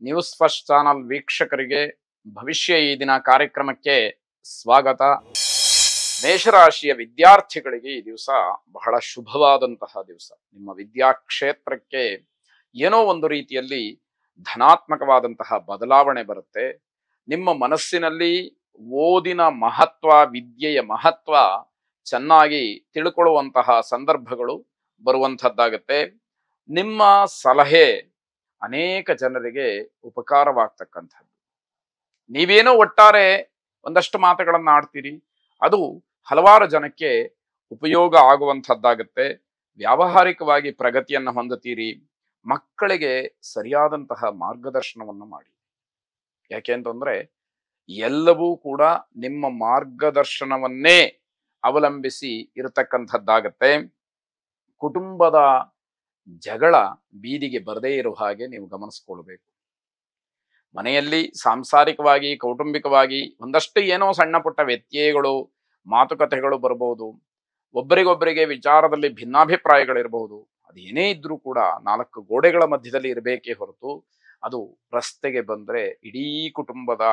News first channel ವೀಕ್ಷಕರಿಗೆ ಭವಿಷ್ಯ ಈ ದಿನ ಕಾರ್ಯಕ್ರಮಕ್ಕೆ ಸ್ವಾಗತ. ಮೇಷರಾಶಿಯ ವಿದ್ಯಾರ್ಥಿಗಳಿಗೆ ಈ ದಿವಸ ಬಹಳ ಶುಭವಾದಂತಹ ದಿವಸ. ನಿಮ್ಮ ವಿದ್ಯಾಕ್ಷೇತ್ರಕ್ಕೆ ಏನೋ ಒಂದು ರೀತಿಯಲ್ಲಿ ಧನಾತ್ಮಕವಾದಂತಹ ಬದಲಾವಣೆ ಬರುತ್ತೆ. ನಿಮ್ಮ ಮನಸ್ಸಿನಲ್ಲಿ ಓದಿನ ಮಹತ್ವ, ವಿದ್ಯೆಯ ಮಹತ್ವ ಚೆನ್ನಾಗಿ ತಿಳ್ಕೊಳ್ಳುವಂತಹ ಸಂದರ್ಭಗಳು ಬರುವಂಥದ್ದಾಗತ್ತೆ. ನಿಮ್ಮ ಸಲಹೆ ಅನೇಕ ಜನರಿಗೆ ಉಪಕಾರವಾಗ್ತಕ್ಕಂಥದ್ದು. ನೀವೇನೋ ಒಟ್ಟಾರೆ ಒಂದಷ್ಟು ಮಾತುಗಳನ್ನು ಆಡ್ತೀರಿ, ಅದು ಹಲವಾರು ಜನಕ್ಕೆ ಉಪಯೋಗ ಆಗುವಂಥದ್ದಾಗತ್ತೆ. ವ್ಯಾವಹಾರಿಕವಾಗಿ ಪ್ರಗತಿಯನ್ನು ಹೊಂದುತ್ತೀರಿ. ಮಕ್ಕಳಿಗೆ ಸರಿಯಾದಂತಹ ಮಾರ್ಗದರ್ಶನವನ್ನು ಮಾಡಿ. ಯಾಕೆ ಅಂತಂದ್ರೆ ಎಲ್ಲವೂ ಕೂಡ ನಿಮ್ಮ ಮಾರ್ಗದರ್ಶನವನ್ನೇ ಅವಲಂಬಿಸಿ ಇರತಕ್ಕಂಥದ್ದಾಗತ್ತೆ. ಕುಟುಂಬದ ಜಗಳ ಬೀದಿಗೆ ಬರದೇ ಇರೋ ಹಾಗೆ ನೀವು ಗಮನಿಸ್ಕೊಳ್ಬೇಕು. ಮನೆಯಲ್ಲಿ ಸಾಂಸಾರಿಕವಾಗಿ, ಕೌಟುಂಬಿಕವಾಗಿ ಒಂದಷ್ಟು ಏನೋ ಸಣ್ಣ ಪುಟ್ಟ ವ್ಯತ್ಯಯಗಳು, ಮಾತುಕತೆಗಳು ಬರ್ಬೋದು. ಒಬ್ಬರಿಗೊಬ್ಬರಿಗೆ ವಿಚಾರದಲ್ಲಿ ಭಿನ್ನಾಭಿಪ್ರಾಯಗಳಿರಬಹುದು. ಅದೇನೇ ಇದ್ರೂ ಕೂಡ ನಾಲ್ಕು ಗೋಡೆಗಳ ಮಧ್ಯದಲ್ಲಿ ಇರಬೇಕೇ ಹೊರತು ಅದು ರಸ್ತೆಗೆ ಬಂದ್ರೆ ಇಡೀ ಕುಟುಂಬದ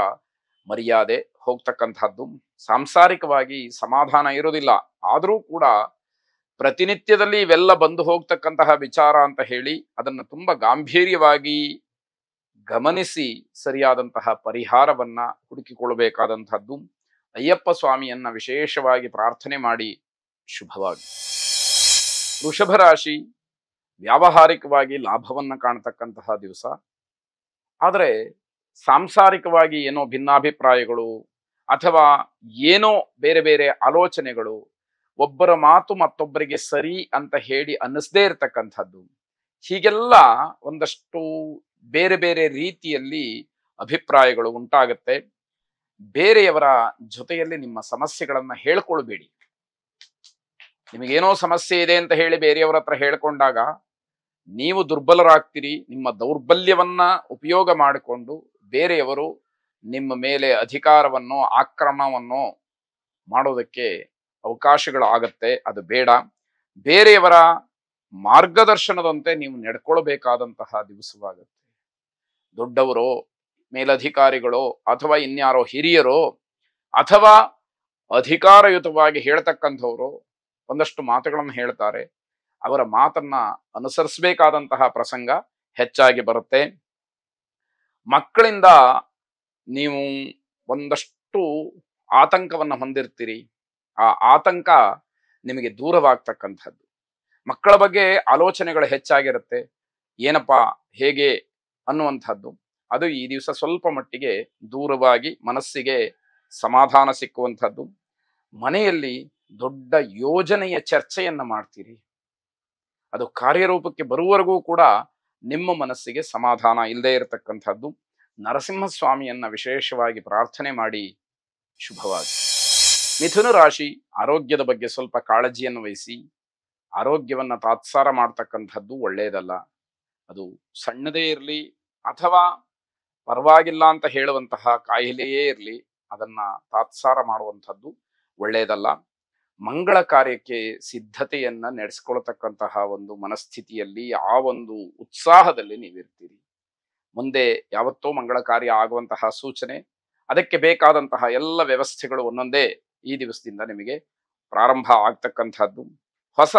ಮರ್ಯಾದೆ ಹೋಗ್ತಕ್ಕಂಥದ್ದು. ಸಾಂಸಾರಿಕವಾಗಿ ಸಮಾಧಾನ ಇರೋದಿಲ್ಲ. ಆದರೂ ಕೂಡ ಪ್ರತಿನಿತ್ಯದಲ್ಲಿ ಇವೆಲ್ಲ ಬಂದು ಹೋಗ್ತಕ್ಕಂತಹ ವಿಚಾರ ಅಂತ ಹೇಳಿ ಅದನ್ನು ತುಂಬಾ ಗಾಂಭೀರ್ಯವಾಗಿ ಗಮನಿಸಿ ಸರಿಯಾದಂತಹ ಪರಿಹಾರವನ್ನ ಹುಡುಕಿಕೊಳ್ಳಬೇಕಾದಂಥದ್ದು. ಅಯ್ಯಪ್ಪ ಸ್ವಾಮಿಯನ್ನ ವಿಶೇಷವಾಗಿ ಪ್ರಾರ್ಥನೆ ಮಾಡಿ ಶುಭವಾಗಿ. ವೃಷಭ ರಾಶಿ ವ್ಯಾವಹಾರಿಕವಾಗಿ ಲಾಭವನ್ನ ಕಾಣತಕ್ಕಂತಹ ದಿವಸ. ಆದರೆ ಸಾಂಸಾರಿಕವಾಗಿ ಏನೋ ಭಿನ್ನಾಭಿಪ್ರಾಯಗಳು ಅಥವಾ ಏನೋ ಬೇರೆ ಬೇರೆ ಆಲೋಚನೆಗಳು, ಒಬ್ಬರ ಮಾತು ಮತ್ತೊಬ್ಬರಿಗೆ ಸರಿ ಅಂತ ಹೇಳಿ ಅನ್ನಿಸದೇ ಇರತಕ್ಕಂಥದ್ದು, ಹೀಗೆಲ್ಲ ಒಂದಷ್ಟು ಬೇರೆ ಬೇರೆ ರೀತಿಯಲ್ಲಿ ಅಭಿಪ್ರಾಯಗಳು ಉಂಟಾಗುತ್ತೆ. ಬೇರೆಯವರ ಜೊತೆಯಲ್ಲಿ ನಿಮ್ಮ ಸಮಸ್ಯೆಗಳನ್ನ ಹೇಳ್ಕೊಳ್ಬೇಡಿ. ನಿಮಗೇನೋ ಸಮಸ್ಯೆ ಇದೆ ಅಂತ ಹೇಳಿ ಬೇರೆಯವರ ಹತ್ರ ಹೇಳ್ಕೊಂಡಾಗ ನೀವು ದುರ್ಬಲರಾಗ್ತೀರಿ. ನಿಮ್ಮ ದೌರ್ಬಲ್ಯವನ್ನ ಉಪಯೋಗ ಮಾಡಿಕೊಂಡು ಬೇರೆಯವರು ನಿಮ್ಮ ಮೇಲೆ ಅಧಿಕಾರವನ್ನು, ಆಕ್ರಮಣವನ್ನು ಮಾಡೋದಕ್ಕೆ ಅವಕಾಶಗಳಾಗತ್ತೆ. ಅದು ಬೇಡ. ಬೇರೆಯವರ ಮಾರ್ಗದರ್ಶನದಂತೆ ನೀವು ನಡ್ಕೊಳ್ಬೇಕಾದಂತಹ ದಿವಸವಾಗುತ್ತೆ. ದೊಡ್ಡವರೋ, ಮೇಲಧಿಕಾರಿಗಳೋ, ಅಥವಾ ಇನ್ಯಾರೋ ಹಿರಿಯರೋ, ಅಥವಾ ಅಧಿಕಾರಯುತವಾಗಿ ಹೇಳ್ತಕ್ಕಂಥವರು ಒಂದಷ್ಟು ಮಾತುಗಳನ್ನು ಹೇಳ್ತಾರೆ. ಅವರ ಮಾತನ್ನ ಅನುಸರಿಸಬೇಕಾದಂತಹ ಪ್ರಸಂಗ ಹೆಚ್ಚಾಗಿ ಬರುತ್ತೆ. ಮಕ್ಕಳಿಂದ ನೀವು ಒಂದಷ್ಟು ಆತಂಕವನ್ನು ಹೊಂದಿರ್ತೀರಿ. ಆ ಆತಂಕ ನಿಮಗೆ ದೂರವಾಗ್ತಕ್ಕಂಥದ್ದು. ಮಕ್ಕಳ ಬಗ್ಗೆ ಆಲೋಚನೆಗಳು ಹೆಚ್ಚಾಗಿರುತ್ತೆ. ಏನಪ್ಪಾ, ಹೇಗೆ ಅನ್ನುವಂಥದ್ದು ಅದು ಈ ದಿವಸ ಸ್ವಲ್ಪ ಮಟ್ಟಿಗೆ ದೂರವಾಗಿ ಮನಸ್ಸಿಗೆ ಸಮಾಧಾನ ಸಿಕ್ಕುವಂಥದ್ದು. ಮನೆಯಲ್ಲಿ ದೊಡ್ಡ ಯೋಜನೆಯ ಚರ್ಚೆಯನ್ನ ಮಾಡ್ತೀರಿ. ಅದು ಕಾರ್ಯರೂಪಕ್ಕೆ ಬರುವವರೆಗೂ ಕೂಡ ನಿಮ್ಮ ಮನಸ್ಸಿಗೆ ಸಮಾಧಾನ ಇಲ್ಲದೆ ಇರತಕ್ಕಂಥದ್ದು. ನರಸಿಂಹಸ್ವಾಮಿಯನ್ನ ವಿಶೇಷವಾಗಿ ಪ್ರಾರ್ಥನೆ ಮಾಡಿ ಶುಭವಾಗಿ. ಮಿಥುನ ರಾಶಿ ಆರೋಗ್ಯದ ಬಗ್ಗೆ ಸ್ವಲ್ಪ ಕಾಳಜಿಯನ್ನು ವಹಿಸಿ. ಆರೋಗ್ಯವನ್ನ ತಾತ್ಸಾರ ಮಾಡ್ತಕ್ಕಂಥದ್ದು ಒಳ್ಳೆಯದಲ್ಲ. ಅದು ಸಣ್ಣದೇ ಇರಲಿ ಅಥವಾ ಪರವಾಗಿಲ್ಲ ಅಂತ ಹೇಳುವಂತಹ ಕಾಯಿಲೆಯೇ ಇರಲಿ, ಅದನ್ನ ತಾತ್ಸಾರ ಮಾಡುವಂಥದ್ದು ಒಳ್ಳೆಯದಲ್ಲ. ಮಂಗಳ ಕಾರ್ಯಕ್ಕೆ ಸಿದ್ಧತೆಯನ್ನ ನಡೆಸ್ಕೊಳ್ತಕ್ಕಂತಹ ಒಂದು ಮನಸ್ಥಿತಿಯಲ್ಲಿ, ಆ ಒಂದು ಉತ್ಸಾಹದಲ್ಲಿ ನೀವಿರ್ತೀರಿ. ಮುಂದೆ ಯಾವತ್ತೋ ಮಂಗಳ ಕಾರ್ಯ ಆಗುವಂತಹ ಸೂಚನೆ, ಅದಕ್ಕೆ ಬೇಕಾದಂತಹ ಎಲ್ಲ ವ್ಯವಸ್ಥೆಗಳು ಒಂದೊಂದೇ ಈ ದಿವಸದಿಂದ ನಿಮಗೆ ಪ್ರಾರಂಭ ಆಗ್ತಕ್ಕಂಥದ್ದು. ಹೊಸ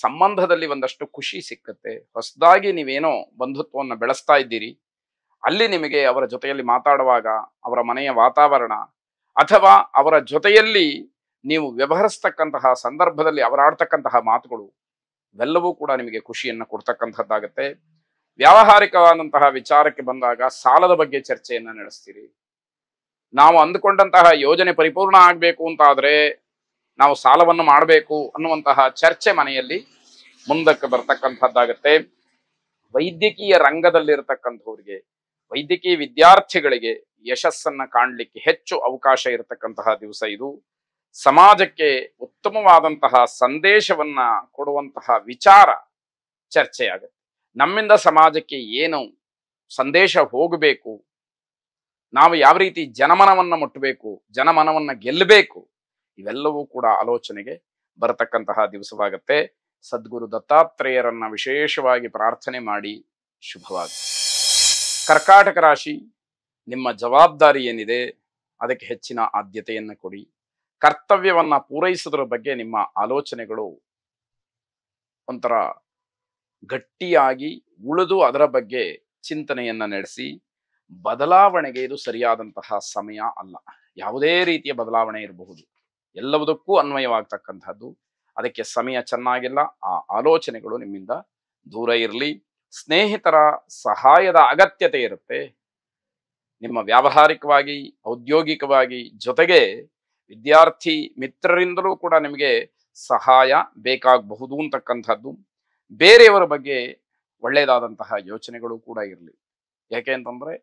ಸಂಬಂಧದಲ್ಲಿ ಒಂದಷ್ಟು ಖುಷಿ ಸಿಕ್ಕತ್ತೆ. ಹೊಸದಾಗಿ ನೀವೇನೋ ಬಂಧುತ್ವವನ್ನು ಬೆಳೆಸ್ತಾ ಇದ್ದೀರಿ. ಅಲ್ಲಿ ನಿಮಗೆ ಅವರ ಜೊತೆಯಲ್ಲಿ ಮಾತಾಡುವಾಗ ಅವರ ಮನೆಯ ವಾತಾವರಣ ಅಥವಾ ಅವರ ಜೊತೆಯಲ್ಲಿ ನೀವು ವ್ಯವಹರಿಸ್ತಕ್ಕಂತಹ ಸಂದರ್ಭದಲ್ಲಿ ಅವರಾಡ್ತಕ್ಕಂತಹ ಮಾತುಗಳು ಇವೆಲ್ಲವೂ ಕೂಡ ನಿಮಗೆ ಖುಷಿಯನ್ನು ಕೊಡ್ತಕ್ಕಂಥದ್ದಾಗತ್ತೆ. ವ್ಯಾವಹಾರಿಕವಾದಂತಹ ವಿಚಾರಕ್ಕೆ ಬಂದಾಗ ಸಾಲದ ಬಗ್ಗೆ ಚರ್ಚೆಯನ್ನ ನಡೆಸ್ತೀರಿ. ನಾವು ಅಂದುಕೊಂಡಂತಹ ಯೋಜನೆ ಪರಿಪೂರ್ಣ ಆಗಬೇಕು ಅಂತಾದ್ರೆ ನಾವು ಸಾಲವನ್ನು ಮಾಡಬೇಕು ಅನ್ನುವಂತಹ ಚರ್ಚೆ ಮನೆಯಲ್ಲಿ ಮುಂದಕ್ಕೆ ಬರ್ತಕ್ಕಂಥದ್ದಾಗತ್ತೆ. ವೈದ್ಯಕೀಯ ರಂಗದಲ್ಲಿರತಕ್ಕಂಥವ್ರಿಗೆ, ವೈದ್ಯಕೀಯ ವಿದ್ಯಾರ್ಥಿಗಳಿಗೆ ಯಶಸ್ಸನ್ನ ಕಾಣಲಿಕ್ಕೆ ಹೆಚ್ಚು ಅವಕಾಶ ಇರತಕ್ಕಂತಹ ದಿವಸ ಇದು. ಸಮಾಜಕ್ಕೆ ಉತ್ತಮವಾದಂತಹ ಸಂದೇಶವನ್ನ ಕೊಡುವಂತಹ ವಿಚಾರ ಚರ್ಚೆಯಾಗುತ್ತೆ. ನಮ್ಮಿಂದ ಸಮಾಜಕ್ಕೆ ಏನು ಸಂದೇಶ ಹೋಗಬೇಕು, ನಾವು ಯಾವ ರೀತಿ ಜನಮನವನ್ನ ಮುಟ್ಟಬೇಕು, ಜನಮನವನ್ನ ಗೆಲ್ಲಬೇಕು, ಇವೆಲ್ಲವೂ ಕೂಡ ಆಲೋಚನೆಗೆ ಬರತಕ್ಕಂತಹ ದಿವಸವಾಗುತ್ತೆ. ಸದ್ಗುರು ದತ್ತಾತ್ರೇಯರನ್ನ ವಿಶೇಷವಾಗಿ ಪ್ರಾರ್ಥನೆ ಮಾಡಿ ಶುಭವಾಗಿ. ಕರ್ಕಾಟಕ ರಾಶಿ, ನಿಮ್ಮ ಜವಾಬ್ದಾರಿ ಏನಿದೆ ಅದಕ್ಕೆ ಹೆಚ್ಚಿನ ಆದ್ಯತೆಯನ್ನು ಕೊಡಿ. ಕರ್ತವ್ಯವನ್ನ ಪೂರೈಸೋದ್ರ ಬಗ್ಗೆ ನಿಮ್ಮ ಆಲೋಚನೆಗಳು ಒಂಥರ ಗಟ್ಟಿಯಾಗಿ ಉಳಿದು ಅದರ ಬಗ್ಗೆ ಚಿಂತನೆಯನ್ನ ನಡೆಸಿ. ಬದಲಾವಣೆಗೆ ಇದು ಸರಿಯಾದಂತಹ ಸಮಯ ಅಲ್ಲ. ಯಾವುದೇ ರೀತಿಯ ಬದಲಾವಣೆ ಇರಬಹುದು, ಎಲ್ಲವುದಕ್ಕೂ ಅನ್ವಯವಾಗ್ತಕ್ಕಂಥದ್ದು. ಅದಕ್ಕೆ ಸಮಯ ಚೆನ್ನಾಗಿಲ್ಲ. ಆ ಆಲೋಚನೆಗಳು ನಿಮ್ಮಿಂದ ದೂರ ಇರಲಿ. ಸ್ನೇಹಿತರ ಸಹಾಯದ ಅಗತ್ಯತೆ ಇರುತ್ತೆ. ನಿಮ್ಮ ವ್ಯಾವಹಾರಿಕವಾಗಿ, ಔದ್ಯೋಗಿಕವಾಗಿ, ಜೊತೆಗೆ ವಿದ್ಯಾರ್ಥಿ ಮಿತ್ರರಿಂದಲೂ ಕೂಡ ನಿಮಗೆ ಸಹಾಯ ಬೇಕಾಗಬಹುದು ಅಂತಕ್ಕಂಥದ್ದು. ಬೇರೆಯವರ ಬಗ್ಗೆ ಒಳ್ಳೆಯದಾದಂತಹ ಯೋಚನೆಗಳು ಕೂಡ ಇರಲಿ. ಯಾಕೆ ಅಂತಂದ್ರೆ,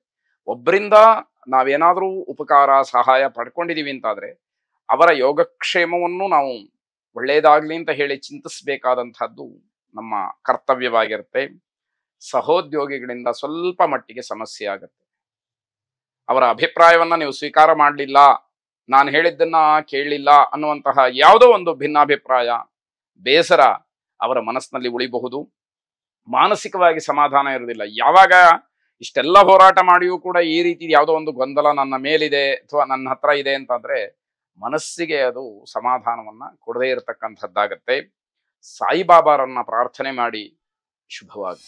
ಒಬ್ಬರಿಂದ ನಾವೇನಾದರೂ ಉಪಕಾರ ಸಹಾಯ ಪಡ್ಕೊಂಡಿದೀವಿ ಅಂತಾದ್ರೆ ಅವರ ಯೋಗಕ್ಷೇಮವನ್ನು ನಾವು ಒಳ್ಳೆಯದಾಗ್ಲಿ ಅಂತ ಹೇಳಿ ಚಿಂತಿಸಬೇಕಾದಂತಹದ್ದು ನಮ್ಮ ಕರ್ತವ್ಯವಾಗಿರುತ್ತೆ. ಸಹೋದ್ಯೋಗಿಗಳಿಂದ ಸ್ವಲ್ಪ ಮಟ್ಟಿಗೆ ಸಮಸ್ಯೆ ಆಗುತ್ತೆ. ಅವರ ಅಭಿಪ್ರಾಯವನ್ನ ನೀವು ಸ್ವೀಕಾರ ಮಾಡಲಿಲ್ಲ, ನಾನು ಹೇಳಿದ್ದನ್ನ ಕೇಳಲಿಲ್ಲ ಅನ್ನುವಂತಹ ಯಾವುದೋ ಒಂದು ಭಿನ್ನಾಭಿಪ್ರಾಯ, ಬೇಸರ ಅವರ ಮನಸ್ಸಿನಲ್ಲಿ ಉಳಿಬಹುದು. ಮಾನಸಿಕವಾಗಿ ಸಮಾಧಾನ ಇರುವುದಿಲ್ಲ. ಯಾವಾಗ ಇಷ್ಟೆಲ್ಲ ಹೋರಾಟ ಮಾಡಿಯೂ ಕೂಡ ಈ ರೀತಿ ಯಾವುದೋ ಒಂದು ಗೊಂದಲ ನನ್ನ ಮೇಲಿದೆ ಅಥವಾ ನನ್ನ ಹತ್ರ ಇದೆ ಅಂತಂದ್ರೆ ಮನಸ್ಸಿಗೆ ಅದು ಸಮಾಧಾನವನ್ನ ಕೊಡದೇ ಇರತಕ್ಕಂಥದ್ದಾಗತ್ತೆ. ಸಾಯಿಬಾಬಾರನ್ನ ಪ್ರಾರ್ಥನೆ ಮಾಡಿ. ಶುಭವಾಗಿ.